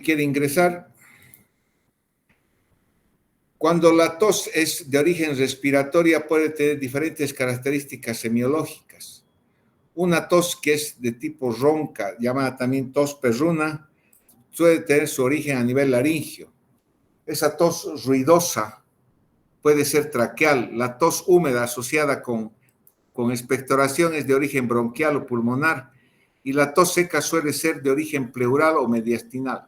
quiere ingresar. Cuando la tos es de origen respiratoria, puede tener diferentes características semiológicas. Una tos que es de tipo ronca, llamada también tos perruna, suele tener su origen a nivel laringio. Esa tos ruidosa puede ser traqueal. La tos húmeda asociada con expectoración es de origen bronquial o pulmonar, y la tos seca suele ser de origen pleural o mediastinal.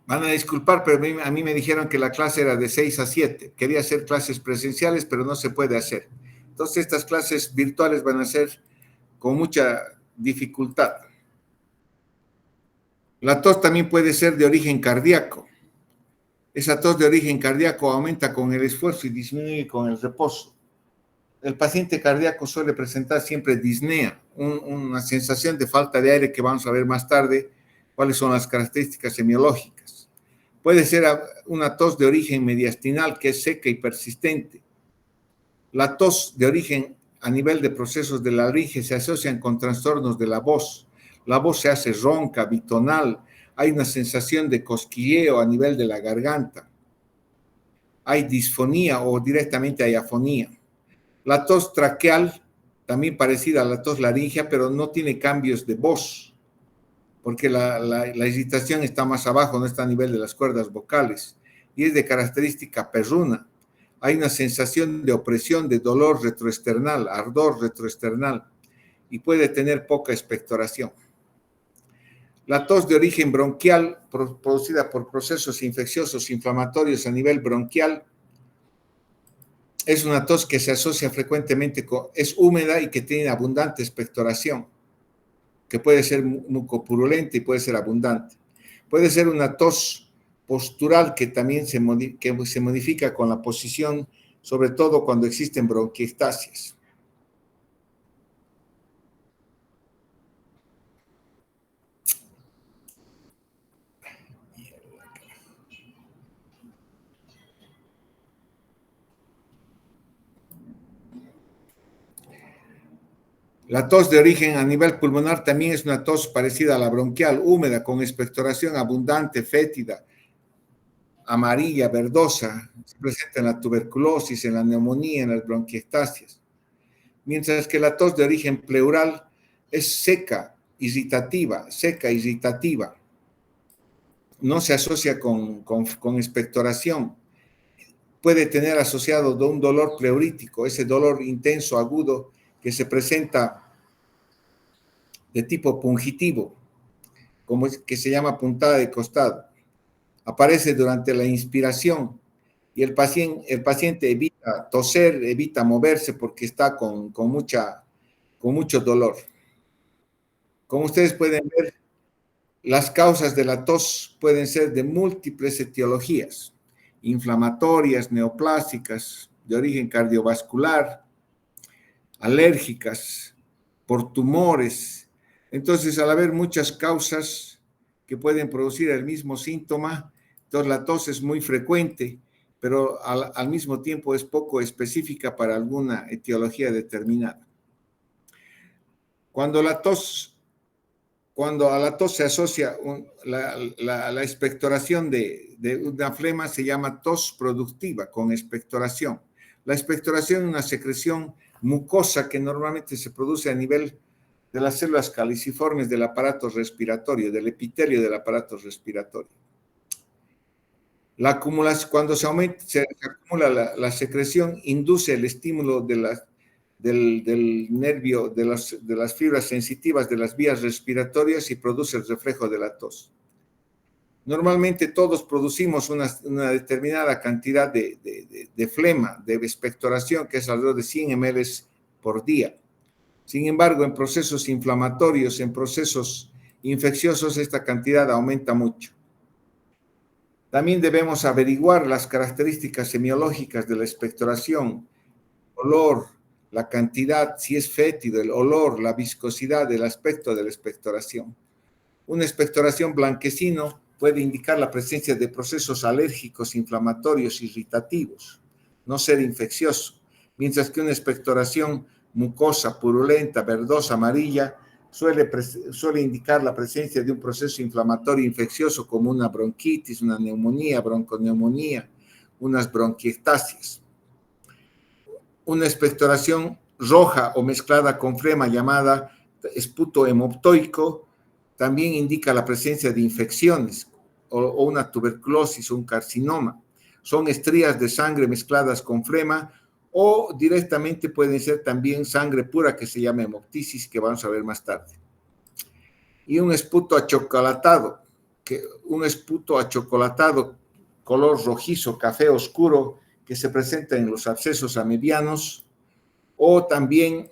Van a disculpar, pero a mí me dijeron que la clase era de 6 a 7. Quería hacer clases presenciales, pero no se puede hacer. Entonces, estas clases virtuales van a ser con mucha dificultad. La tos también puede ser de origen cardíaco. Esa tos de origen cardíaco aumenta con el esfuerzo y disminuye con el reposo. El paciente cardíaco suele presentar siempre disnea, una sensación de falta de aire que vamos a ver más tarde cuáles son las características semiológicas. Puede ser una tos de origen mediastinal que es seca y persistente. La tos de origen a nivel de procesos de la laringe se asocian con trastornos de la voz. La voz se hace ronca, bitonal, hay una sensación de cosquilleo a nivel de la garganta. Hay disfonía o directamente hay afonía. La tos traqueal, también parecida a la tos laringea, pero no tiene cambios de voz, porque la irritación está más abajo, no está a nivel de las cuerdas vocales, y es de característica perruna. Hay una sensación de opresión, de dolor retroesternal, ardor retroesternal, y puede tener poca expectoración. La tos de origen bronquial, producida por procesos infecciosos inflamatorios a nivel bronquial, es una tos que se asocia frecuentemente es húmeda y que tiene abundante expectoración, que puede ser mucopurulenta y puede ser abundante. Puede ser una tos postural que también se modifica con la posición, sobre todo cuando existen bronquiectasias. La tos de origen a nivel pulmonar también es una tos parecida a la bronquial, húmeda, con expectoración abundante, fétida, amarilla, verdosa. Se presenta en la tuberculosis, en la neumonía, en las bronquiectasias. Mientras que la tos de origen pleural es seca, irritativa, no se asocia con expectoración. Puede tener asociado de un dolor pleurítico, ese dolor intenso, agudo, que se presenta de tipo pungitivo, que se llama puntada de costado. Aparece durante la inspiración y el paciente evita toser, evita moverse porque está con mucho dolor. Como ustedes pueden ver, las causas de la tos pueden ser de múltiples etiologías, inflamatorias, neoplásicas, de origen cardiovascular, alérgicas, por tumores. Entonces, al haber muchas causas que pueden producir el mismo síntoma, entonces la tos es muy frecuente, pero al mismo tiempo es poco específica para alguna etiología determinada. Cuando a la tos se asocia la expectoración de una flema, se llama tos productiva con expectoración. La expectoración es una secreción mucosa que normalmente se produce a nivel de las células caliciformes del aparato respiratorio, del epitelio del aparato respiratorio. Cuando se acumula la secreción, induce el estímulo del nervio, de las fibras sensitivas de las vías respiratorias y produce el reflejo de la tos. Normalmente todos producimos una determinada cantidad de flema, de expectoración, que es alrededor de 100 ml por día. Sin embargo, en procesos inflamatorios, en procesos infecciosos, esta cantidad aumenta mucho. También debemos averiguar las características semiológicas de la expectoración, olor, la cantidad, si es fétido, el olor, la viscosidad, el aspecto de la expectoración. Una expectoración blanquecino puede indicar la presencia de procesos alérgicos, inflamatorios, irritativos, no ser infeccioso, mientras que una expectoración mucosa, purulenta, verdosa, amarilla, suele indicar la presencia de un proceso inflamatorio infeccioso como una bronquitis, una neumonía, bronconeumonía, unas bronquiectasias. Una expectoración roja o mezclada con flema llamada esputo hemoptoico también indica la presencia de infecciones o una tuberculosis o un carcinoma. Son estrías de sangre mezcladas con flema o directamente pueden ser también sangre pura que se llama hemoptisis, que vamos a ver más tarde. Y un esputo achocolatado, color rojizo, café oscuro, que se presenta en los abscesos amebianos, o también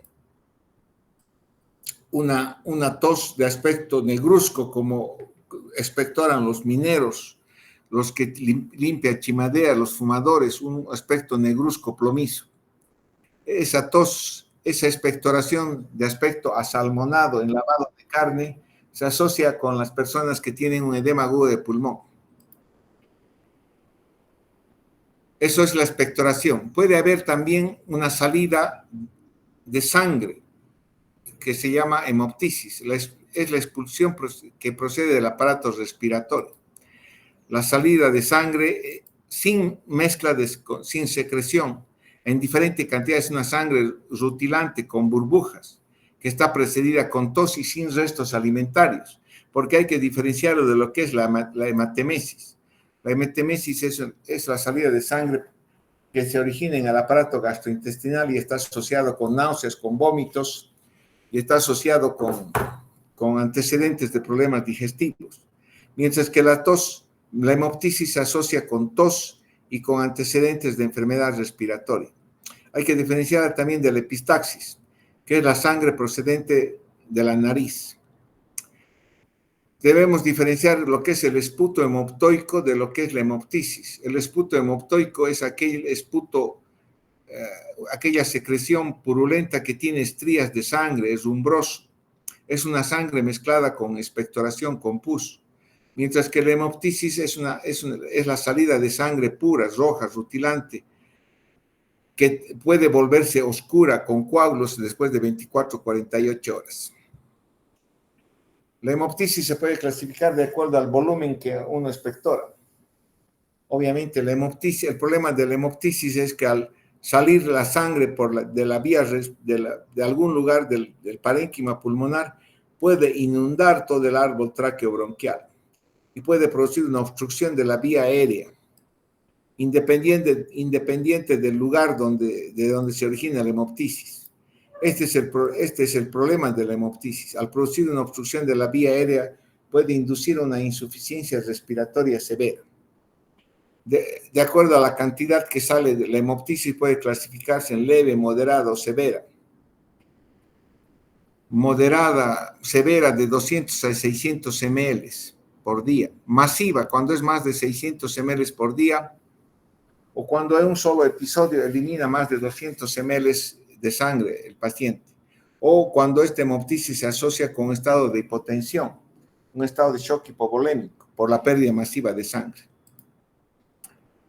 una tos de aspecto negruzco, como expectoran los mineros, los que limpian chimadeas, los fumadores, un aspecto negruzco plomizo. Esa tos, esa expectoración de aspecto asalmonado en lavado de carne se asocia con las personas que tienen un edema agudo de pulmón. Eso es la expectoración. Puede haber también una salida de sangre que se llama hemoptisis. Es la expulsión que procede del aparato respiratorio. La salida de sangre sin mezcla, sin secreción, en diferentes cantidades, una sangre rutilante con burbujas, que está precedida con tos y sin restos alimentarios, porque hay que diferenciarlo de lo que es la hematemesis. La hematemesis es la salida de sangre que se origina en el aparato gastrointestinal y está asociado con náuseas, con vómitos, y está asociado con antecedentes de problemas digestivos. Mientras que la hemoptisis se asocia con tos y con antecedentes de enfermedad respiratoria. Hay que diferenciar también de la epistaxis, que es la sangre procedente de la nariz. Debemos diferenciar lo que es el esputo hemoptoico de lo que es la hemoptisis. El esputo hemoptoico es aquel esputo, aquella secreción purulenta que tiene estrías de sangre, es rumbroso. Es una sangre mezclada con expectoración, con pus. Mientras que la hemoptisis es la salida de sangre pura, roja, rutilante, que puede volverse oscura con coágulos después de 24 o 48 horas. La hemoptisis se puede clasificar de acuerdo al volumen que uno expectora. Obviamente, el problema de la hemoptisis es que al salir la sangre de algún lugar del parénquima pulmonar, puede inundar todo el árbol tráqueo-bronquial y puede producir una obstrucción de la vía aérea, independiente del lugar de donde se origina la hemoptisis. Este es el problema de la hemoptisis. Al producir una obstrucción de la vía aérea, puede inducir una insuficiencia respiratoria severa. De acuerdo a la cantidad que sale de la hemoptisis, puede clasificarse en leve, moderada o severa. Moderada, severa, de 200 a 600 ml por día. Masiva, cuando es más de 600 ml por día, o cuando en un solo episodio elimina más de 200 ml de sangre el paciente, o cuando esta hemoptisis se asocia con un estado de hipotensión, un estado de shock hipovolémico por la pérdida masiva de sangre.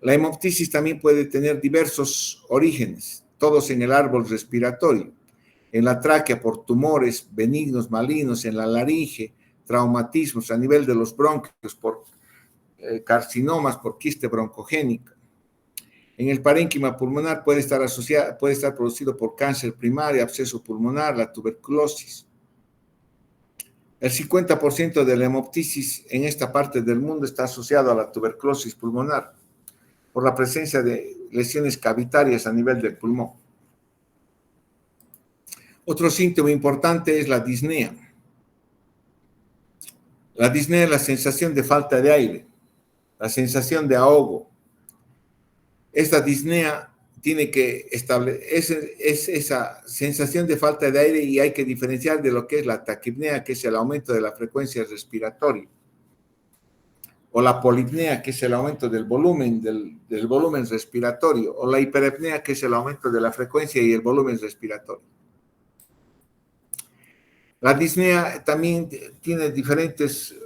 La hemoptisis también puede tener diversos orígenes, todos en el árbol respiratorio, en la tráquea por tumores benignos, malignos, en la laringe, traumatismos a nivel de los bronquios por carcinomas, por quiste broncogénica. En el parénquima pulmonar puede estar producido por cáncer primario, absceso pulmonar, la tuberculosis. El 50% de la hemoptisis en esta parte del mundo está asociado a la tuberculosis pulmonar por la presencia de lesiones cavitarias a nivel del pulmón. Otro síntoma importante es la disnea. La disnea es la sensación de falta de aire, la sensación de ahogo. Esta disnea tiene que establecer esa sensación de falta de aire y hay que diferenciar de lo que es la taquipnea, que es el aumento de la frecuencia respiratoria, o la polipnea, que es el aumento del volumen respiratorio, o la hiperapnea, que es el aumento de la frecuencia y el volumen respiratorio. La disnea también tiene diferentes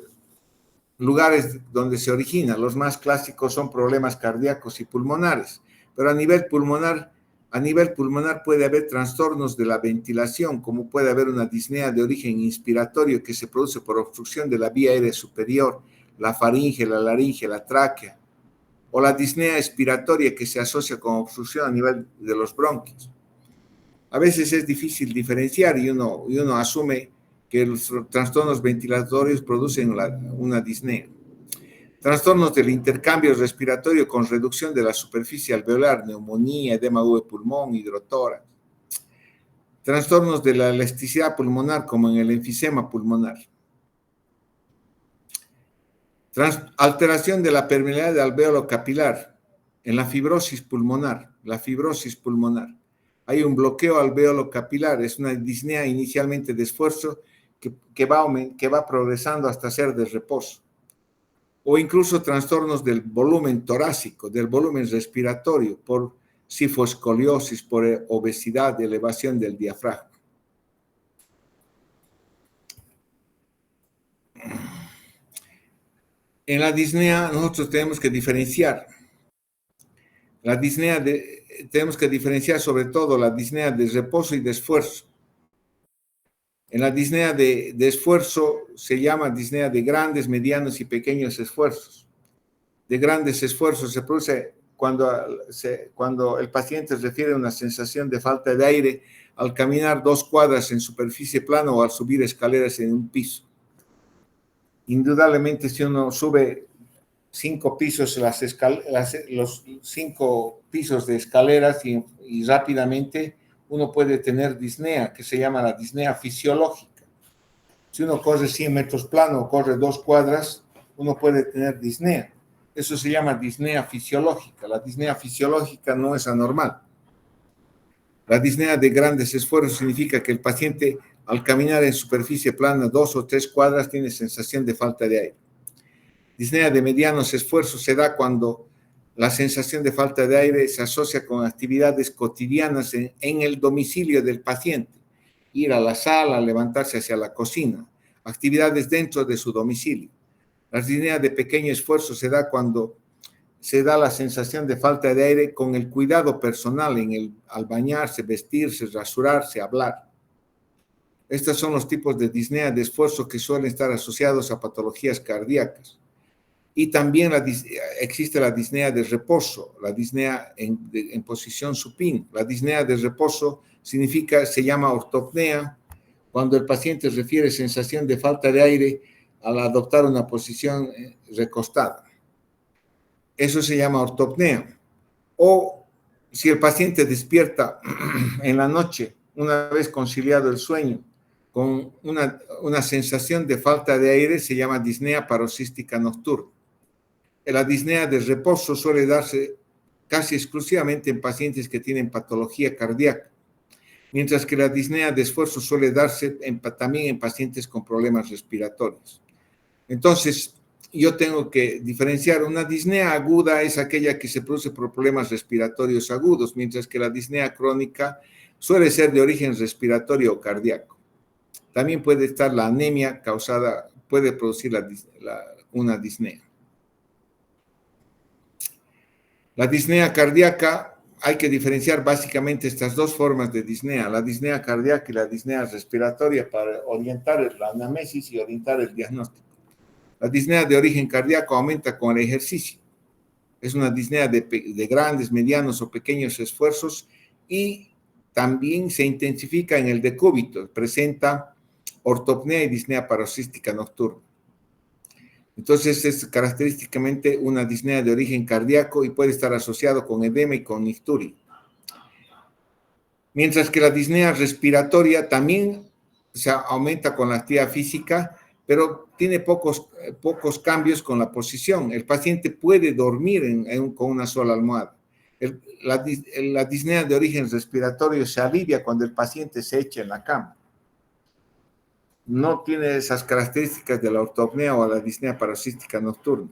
lugares donde se origina. Los más clásicos son problemas cardíacos y pulmonares, pero a nivel pulmonar A nivel pulmonar puede haber trastornos de la ventilación, como puede haber una disnea de origen inspiratorio que se produce por obstrucción de la vía aérea superior, la faringe, la laringe, la tráquea, o la disnea expiratoria que se asocia con obstrucción a nivel de los bronquios. A veces es difícil diferenciar y uno asume que los trastornos ventilatorios producen una disnea. Trastornos del intercambio respiratorio con reducción de la superficie alveolar, neumonía, edema de pulmón, hidrotórax. Trastornos de la elasticidad pulmonar, como en el enfisema pulmonar. Alteración de la permeabilidad del alvéolo capilar, en la fibrosis pulmonar. Hay un bloqueo alvéolo capilar, es una disnea inicialmente de esfuerzo que va progresando hasta ser de reposo. O incluso trastornos del volumen torácico, del volumen respiratorio, por sifoscoliosis, por obesidad, elevación del diafragma. En la disnea nosotros tenemos que diferenciar. Tenemos que diferenciar sobre todo la disnea de reposo y de esfuerzo. En la disnea de esfuerzo se llama disnea de grandes, medianos y pequeños esfuerzos. De grandes esfuerzos se produce cuando el paciente refiere a una sensación de falta de aire al caminar 2 cuadras en superficie plana o al subir escaleras en un piso. Indudablemente, si uno sube 5 pisos, los 5 pisos de escaleras y rápidamente uno puede tener disnea, que se llama la disnea fisiológica. Si uno corre 100 metros plano o corre 2 cuadras, uno puede tener disnea. Eso se llama disnea fisiológica. La disnea fisiológica no es anormal. La disnea de grandes esfuerzos significa que el paciente, al caminar en superficie plana 2 o 3 cuadras, tiene sensación de falta de aire. Disnea de medianos esfuerzos se da cuando la sensación de falta de aire se asocia con actividades cotidianas en el domicilio del paciente. Ir a la sala, levantarse hacia la cocina, actividades dentro de su domicilio. La disnea de pequeño esfuerzo se da cuando se da la sensación de falta de aire con el cuidado personal al bañarse, vestirse, rasurarse, hablar. Estos son los tipos de disnea de esfuerzo que suelen estar asociados a patologías cardíacas. Y también existe la disnea de reposo, la disnea en posición supina. La disnea de reposo se llama ortopnea, cuando el paciente refiere sensación de falta de aire al adoptar una posición recostada. Eso se llama ortopnea. O si el paciente despierta en la noche, una vez conciliado el sueño, con una sensación de falta de aire, se llama disnea paroxística nocturna. La disnea de reposo suele darse casi exclusivamente en pacientes que tienen patología cardíaca, mientras que la disnea de esfuerzo suele darse también en pacientes con problemas respiratorios. Entonces, yo tengo que diferenciar. Una disnea aguda es aquella que se produce por problemas respiratorios agudos, mientras que la disnea crónica suele ser de origen respiratorio o cardíaco. También puede estar la anemia puede producir una disnea. La disnea cardíaca, hay que diferenciar básicamente estas dos formas de disnea, la disnea cardíaca y la disnea respiratoria, para orientar la anamnesis y orientar el diagnóstico. La disnea de origen cardíaco aumenta con el ejercicio. Es una disnea de grandes, medianos o pequeños esfuerzos y también se intensifica en el decúbito. Presenta ortopnea y disnea paroxística nocturna. Entonces es característicamente una disnea de origen cardíaco y puede estar asociado con edema y con icturia. Mientras que la disnea respiratoria también se aumenta con la actividad física, pero tiene pocos cambios con la posición. El paciente puede dormir con una sola almohada. La disnea de origen respiratorio se alivia cuando el paciente se echa en la cama. No tiene esas características de la ortopnea o la disnea paroxística nocturna.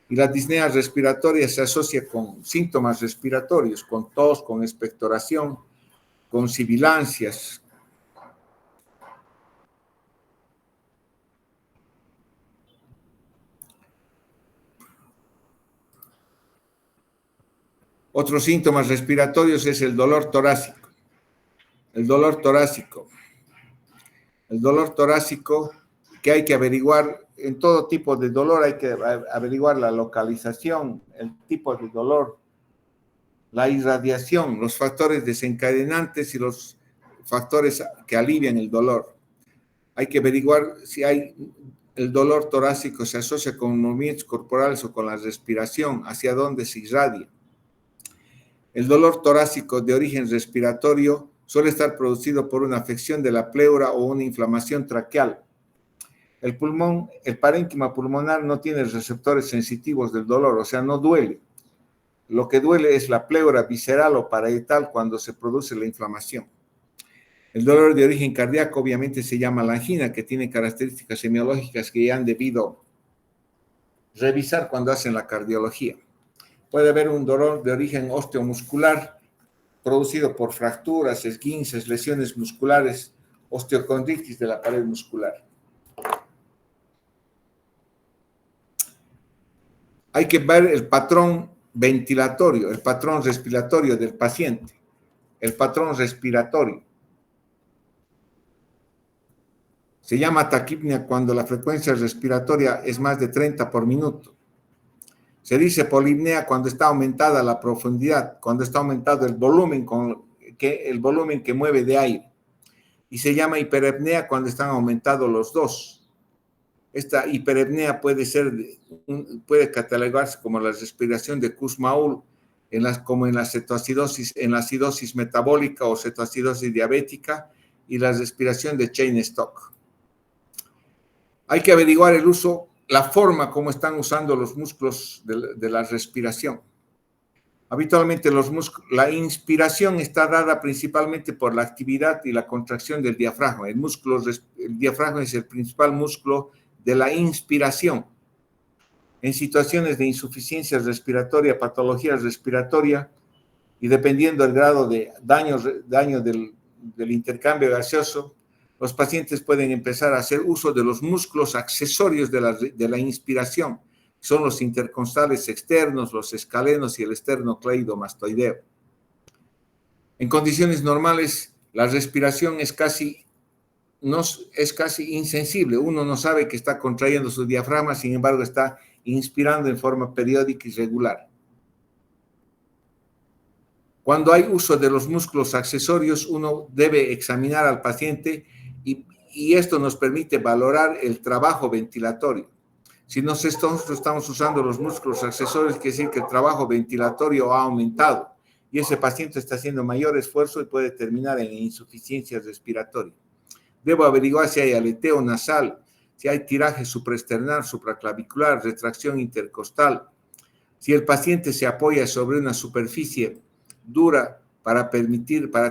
Y la disnea respiratoria se asocia con síntomas respiratorios, con tos, con expectoración, con sibilancias. Otros síntomas respiratorios es el dolor torácico. El dolor torácico. El dolor torácico que hay que averiguar, en todo tipo de dolor hay que averiguar la localización, el tipo de dolor, la irradiación, los factores desencadenantes y los factores que alivian el dolor. Hay que averiguar si el dolor torácico se asocia con movimientos corporales o con la respiración, hacia dónde se irradia. El dolor torácico de origen respiratorio suele estar producido por una afección de la pleura o una inflamación traqueal. El pulmón, el parénquima pulmonar no tiene receptores sensitivos del dolor, o sea, no duele. Lo que duele es la pleura visceral o parietal cuando se produce la inflamación. El dolor de origen cardíaco obviamente se llama la angina, que tiene características semiológicas que ya han debido revisar cuando hacen la cardiología. Puede haber un dolor de origen osteomuscular producido por fracturas, esguinces, lesiones musculares, osteocondritis de la pared muscular. Hay que ver el patrón ventilatorio, el patrón respiratorio del paciente, el patrón respiratorio. Se llama taquipnea cuando la frecuencia respiratoria es más de 30 por minuto. Se dice polipnea cuando está aumentada la profundidad, cuando está aumentado el volumen que mueve de aire. Y se llama hiperapnea cuando están aumentados los dos. Esta hiperapnea puede catalogarse como la respiración de Kussmaul, como en la cetoacidosis, en la acidosis metabólica o cetoacidosis diabética, y la respiración de Cheyne-Stokes. Hay que averiguar el uso, la forma como están usando los músculos de la respiración. Habitualmente la inspiración está dada principalmente por la actividad y la contracción del diafragma. El diafragma es el principal músculo de la inspiración. En situaciones de insuficiencia respiratoria, patología respiratoria, y dependiendo del grado de daño del intercambio gaseoso, los pacientes pueden empezar a hacer uso de los músculos accesorios de la inspiración. Son los intercostales externos, los escalenos y el esternocleidomastoideo. En condiciones normales, la respiración es casi insensible. Uno no sabe que está contrayendo su diafragma, sin embargo, está inspirando en forma periódica y regular. Cuando hay uso de los músculos accesorios, uno debe examinar al paciente y esto nos permite valorar el trabajo ventilatorio. Si nosotros estamos usando los músculos accesorios, quiere decir que el trabajo ventilatorio ha aumentado y ese paciente está haciendo mayor esfuerzo y puede terminar en insuficiencia respiratoria. Debo averiguar si hay aleteo nasal, si hay tiraje supraesternal, supraclavicular, retracción intercostal, si el paciente se apoya sobre una superficie dura para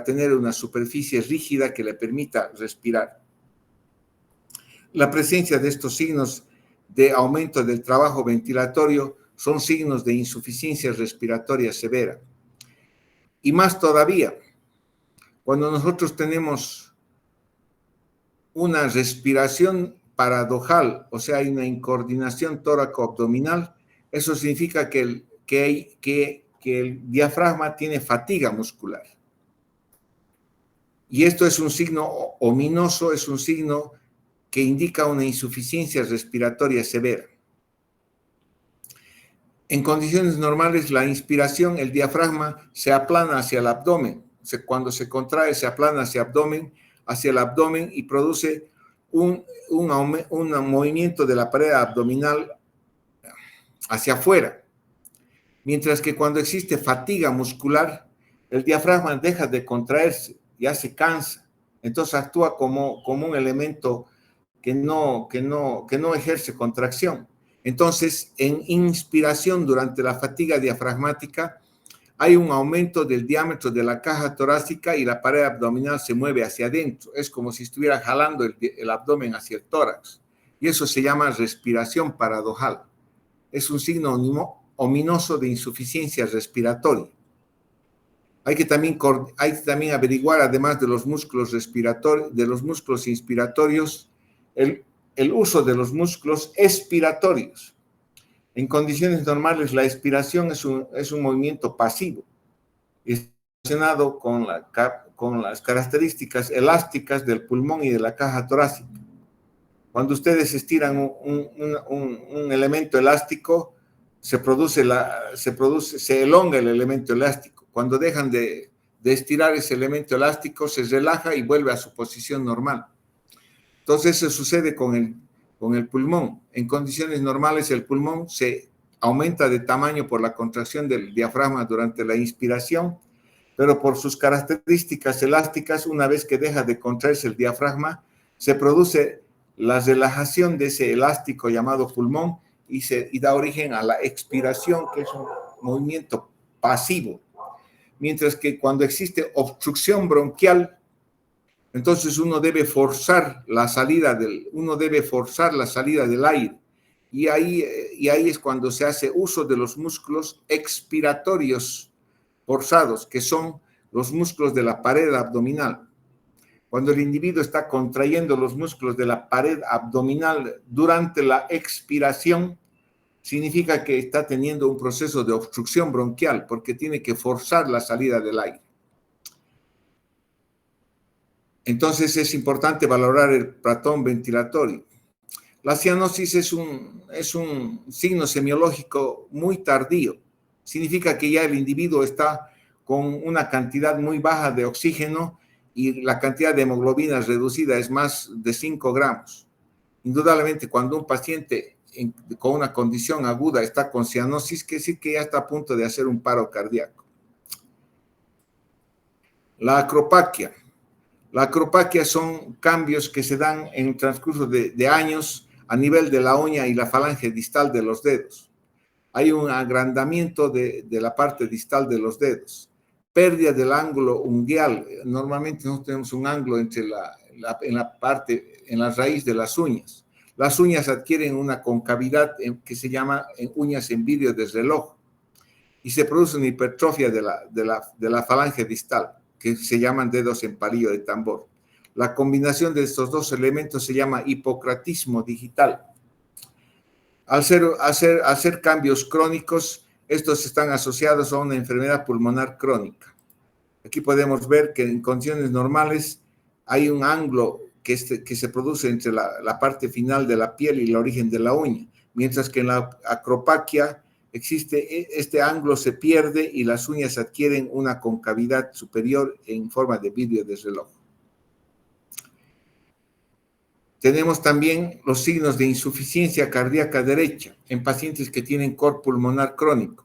tener una superficie rígida que le permita respirar. La presencia de estos signos de aumento del trabajo ventilatorio son signos de insuficiencia respiratoria severa. Y más todavía, cuando nosotros tenemos una respiración paradojal, o sea, hay una incoordinación tóraco-abdominal, eso significa que el diafragma tiene fatiga muscular. Y esto es un signo ominoso, es un signo que indica una insuficiencia respiratoria severa. En condiciones normales, la inspiración, el diafragma se aplana hacia el abdomen. Cuando se contrae, se aplana hacia el abdomen y produce un movimiento de la pared abdominal hacia afuera. Mientras que cuando existe fatiga muscular, el diafragma deja de contraerse, ya se cansa. Entonces actúa como un elemento que no ejerce contracción. Entonces, en inspiración durante la fatiga diafragmática, hay un aumento del diámetro de la caja torácica y la pared abdominal se mueve hacia adentro. Es como si estuviera jalando el abdomen hacia el tórax. Y eso se llama respiración paradojal. Es un signo ominoso de insuficiencia respiratoria. Hay que también averiguar, además de los músculos inspiratorios, el uso de los músculos expiratorios. En condiciones normales, la expiración es un movimiento pasivo. y está relacionado con las características elásticas del pulmón y de la caja torácica. Cuando ustedes estiran un elemento elástico, se elonga el elemento elástico. Cuando dejan de estirar ese elemento elástico, se relaja y vuelve a su posición normal. Entonces, eso sucede con el pulmón. En condiciones normales, el pulmón se aumenta de tamaño por la contracción del diafragma durante la inspiración, pero por sus características elásticas, una vez que deja de contraerse el diafragma, se produce la relajación de ese elástico llamado pulmón y da origen a la expiración, que es un movimiento pasivo. Mientras que cuando existe obstrucción bronquial, entonces uno debe forzar la salida del aire. Y ahí es cuando se hace uso de los músculos expiratorios forzados, que son los músculos de la pared abdominal. Cuando el individuo está contrayendo los músculos de la pared abdominal durante la expiración, significa que está teniendo un proceso de obstrucción bronquial, porque tiene que forzar la salida del aire. Entonces es importante valorar el patrón ventilatorio. La cianosis es un signo semiológico muy tardío. Significa que ya el individuo está con una cantidad muy baja de oxígeno y la cantidad de hemoglobina reducida es más de 5 gramos. Indudablemente, cuando un paciente con una condición aguda está con cianosis, quiere decir que ya está a punto de hacer un paro cardíaco. La acropaquia. La acropaquia son cambios que se dan en el transcurso de años a nivel de la uña y la falange distal de los dedos. Hay un agrandamiento de la parte distal de los dedos. Pérdida del ángulo ungueal. Normalmente nosotros tenemos un ángulo entre en la raíz de las uñas. Las uñas adquieren una concavidad que se llama uñas en vidrio de reloj y se produce una hipertrofia de la falange distal, que se llaman dedos en palillo de tambor. La combinación de estos dos elementos se llama hipocratismo digital. Al hacer cambios crónicos, estos están asociados a una enfermedad pulmonar crónica. Aquí podemos ver que en condiciones normales hay un ángulo que se produce entre la parte final de la piel y el origen de la uña, mientras que en la acropaquia este ángulo se pierde y las uñas adquieren una concavidad superior en forma de vidrio de reloj. Tenemos también los signos de insuficiencia cardíaca derecha en pacientes que tienen cor pulmonar crónico.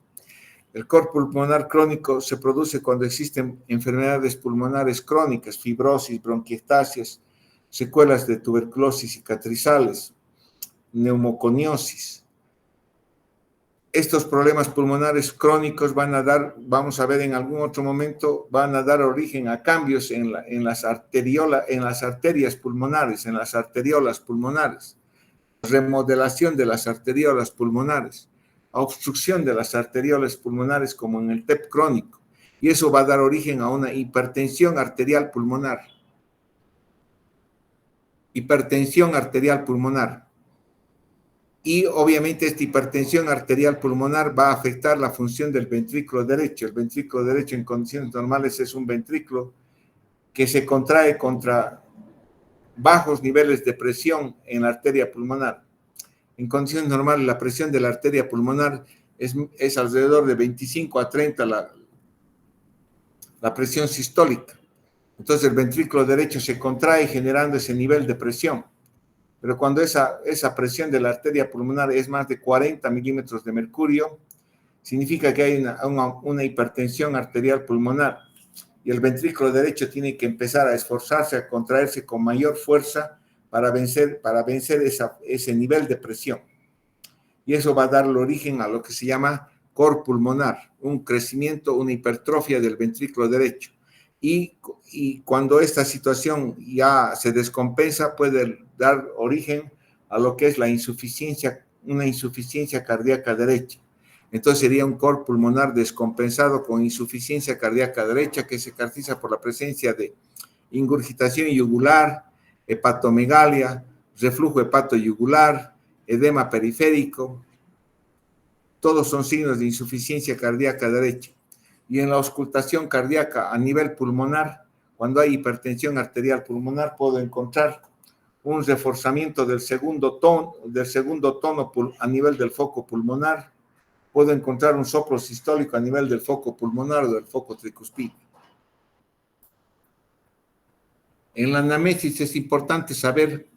El cor pulmonar crónico se produce cuando existen enfermedades pulmonares crónicas, fibrosis, bronquiectasias, secuelas de tuberculosis cicatrizales, neumoconiosis. Estos problemas pulmonares crónicos vamos a ver en algún otro momento, van a dar origen a cambios en las arterias pulmonares, en las arteriolas pulmonares, remodelación de las arteriolas pulmonares, a obstrucción de las arteriolas pulmonares como en el TEP crónico, y eso va a dar origen a una hipertensión arterial pulmonar. Hipertensión arterial pulmonar. Y obviamente esta hipertensión arterial pulmonar va a afectar la función del ventrículo derecho. El ventrículo derecho en condiciones normales es un ventrículo que se contrae contra bajos niveles de presión en la arteria pulmonar. En condiciones normales la presión de la arteria pulmonar es alrededor de 25 a 30 la presión sistólica. Entonces el ventrículo derecho se contrae generando ese nivel de presión. Pero cuando esa presión de la arteria pulmonar es más de 40 milímetros de mercurio, significa que hay una hipertensión arterial pulmonar y el ventrículo derecho tiene que empezar a esforzarse, a contraerse con mayor fuerza para vencer ese nivel de presión. Y eso va a dar origen a lo que se llama cor pulmonar, un crecimiento, una hipertrofia del ventrículo derecho. Y cuando esta situación ya se descompensa, puede dar origen a lo que es una insuficiencia cardíaca derecha. Entonces sería un cor pulmonar descompensado con insuficiencia cardíaca derecha que se caracteriza por la presencia de ingurgitación yugular, hepatomegalia, reflujo hepatoyugular, edema periférico. Todos son signos de insuficiencia cardíaca derecha. Y en la auscultación cardíaca a nivel pulmonar, cuando hay hipertensión arterial pulmonar, puedo encontrar un reforzamiento del segundo tono a nivel del foco pulmonar. Puedo encontrar un soplo sistólico a nivel del foco pulmonar o del foco tricuspide. En la anamnesis es importante saber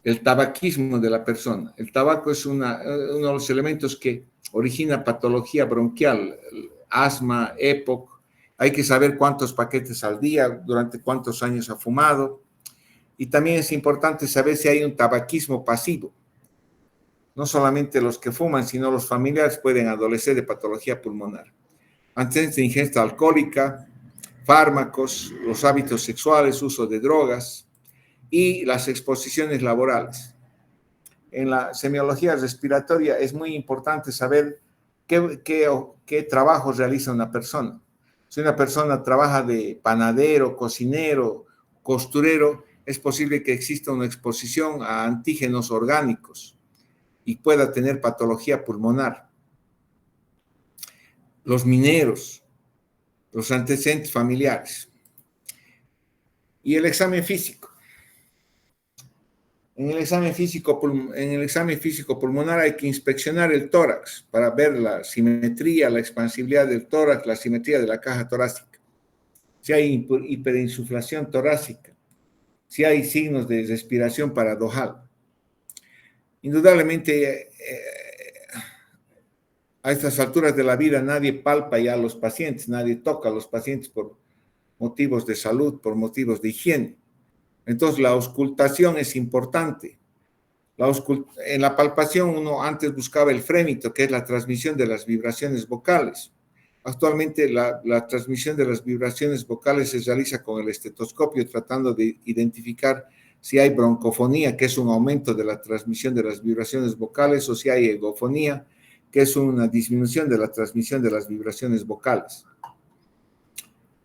el tabaquismo de la persona. El tabaco es uno de los elementos que origina patología bronquial, asma, EPOC. Hay que saber cuántos paquetes al día, durante cuántos años ha fumado. Y también es importante saber si hay un tabaquismo pasivo. No solamente los que fuman, sino los familiares pueden adolecer de patología pulmonar. Antecedentes de ingesta alcohólica, fármacos, los hábitos sexuales, uso de drogas y las exposiciones laborales. En la semiología respiratoria es muy importante saber qué trabajo realiza una persona. Si una persona trabaja de panadero, cocinero, costurero, es posible que exista una exposición a antígenos orgánicos y pueda tener patología pulmonar. Los mineros, los antecedentes familiares. Y el examen físico. En el examen físico pulmonar hay que inspeccionar el tórax para ver la simetría, la expansibilidad del tórax, la simetría de la caja torácica. Si hay hiperinsuflación torácica, si hay signos de respiración paradojal. Indudablemente, a estas alturas de la vida nadie palpa ya a los pacientes, nadie toca a los pacientes por motivos de salud, por motivos de higiene. Entonces, la auscultación es importante. En la palpación uno antes buscaba el frémito, que es la transmisión de las vibraciones vocales. Actualmente la transmisión de las vibraciones vocales se realiza con el estetoscopio, tratando de identificar si hay broncofonía, que es un aumento de la transmisión de las vibraciones vocales, o si hay egofonía, que es una disminución de la transmisión de las vibraciones vocales.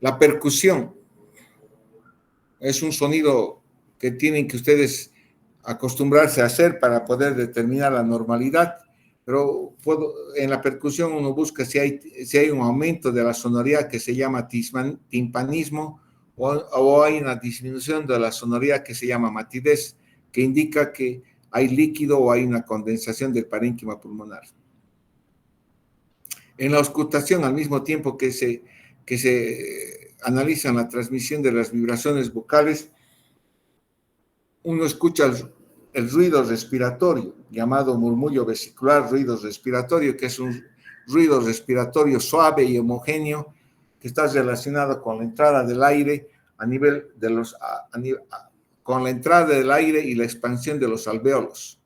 La percusión es un sonido que tienen que ustedes acostumbrarse a hacer para poder determinar la normalidad, pero en la percusión uno busca si hay un aumento de la sonoridad que se llama timpanismo o hay una disminución de la sonoridad que se llama matidez, que indica que hay líquido o hay una condensación del parénquima pulmonar. En la auscultación, al mismo tiempo que se analizan la transmisión de las vibraciones vocales, uno escucha el ruido respiratorio, llamado murmullo vesicular, ruido respiratorio, que es un ruido respiratorio suave y homogéneo que está relacionado con la entrada del aire con la entrada del aire y la expansión de los alvéolos.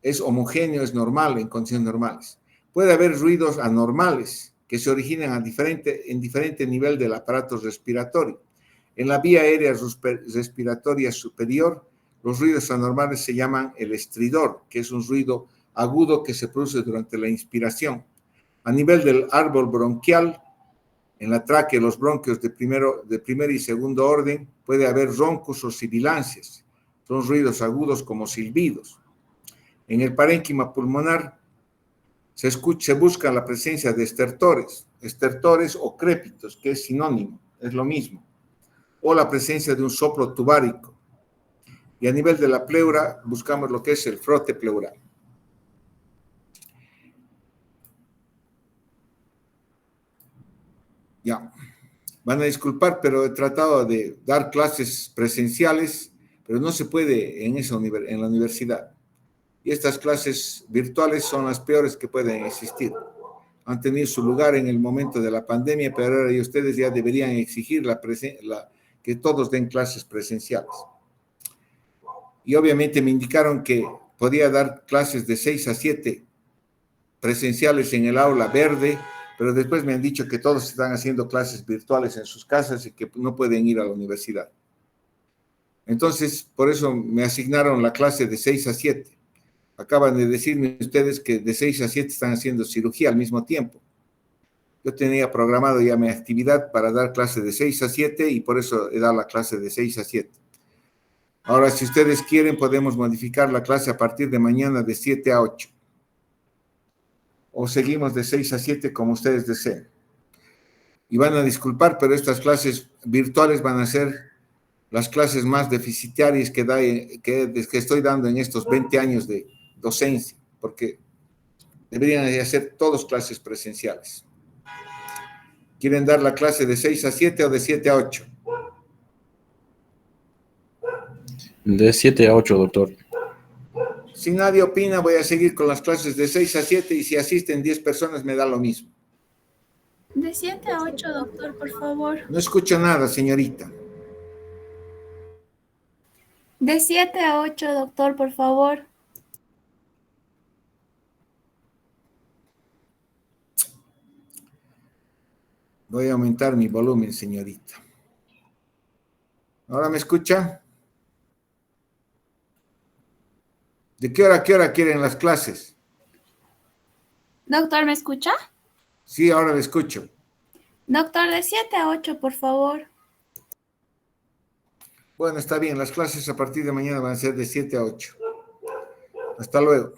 Es homogéneo, es normal en condiciones normales. Puede haber ruidos anormales que se originan en diferente nivel del aparato respiratorio. En la vía aérea respiratoria superior, los ruidos anormales se llaman el estridor, que es un ruido agudo que se produce durante la inspiración. A nivel del árbol bronquial, en la tráquea, los bronquios de primer y segundo orden, puede haber roncos o sibilancias. Son ruidos agudos como silbidos. En el parénquima pulmonar se busca la presencia de estertores o crépitos, que es sinónimo, es lo mismo, o la presencia de un soplo tubárico. Y a nivel de la pleura buscamos lo que es el frote pleural. Ya, van a disculpar, pero he tratado de dar clases presenciales, pero no se puede en la universidad. Y estas clases virtuales son las peores que pueden existir. Han tenido su lugar en el momento de la pandemia, pero ahora ustedes ya deberían exigir que todos den clases presenciales. Y obviamente me indicaron que podía dar clases de 6 a 7 presenciales en el aula verde, pero después me han dicho que todos están haciendo clases virtuales en sus casas y que no pueden ir a la universidad. Entonces, por eso me asignaron la clase de 6 a 7. Acaban de decirme ustedes que de 6 a 7 están haciendo cirugía al mismo tiempo. Yo tenía programado ya mi actividad para dar clase de 6 a 7 y por eso he dado la clase de 6 a 7. Ahora, si ustedes quieren, podemos modificar la clase a partir de mañana de 7 a 8. o seguimos de 6 a 7 como ustedes deseen. Y van a disculpar, pero estas clases virtuales van a ser las clases más deficitarias que estoy dando en estos 20 años de docencia, porque deberían de hacer todas clases presenciales. ¿Quieren dar la clase de 6 a 7 o de 7 a 8? De 7 a 8, doctor. Si nadie opina, voy a seguir con las clases de 6 a 7 y si asisten 10 personas me da lo mismo. De 7 a 8, doctor, por favor. No escucho nada, señorita. De 7 a 8, doctor, por favor. Voy a aumentar mi volumen, señorita. ¿Ahora me escucha? ¿De qué hora a qué hora quieren las clases? Doctor, ¿me escucha? Sí, ahora le escucho. Doctor, de 7 a 8, por favor. Bueno, está bien. Las clases a partir de mañana van a ser de 7 a 8. Hasta luego.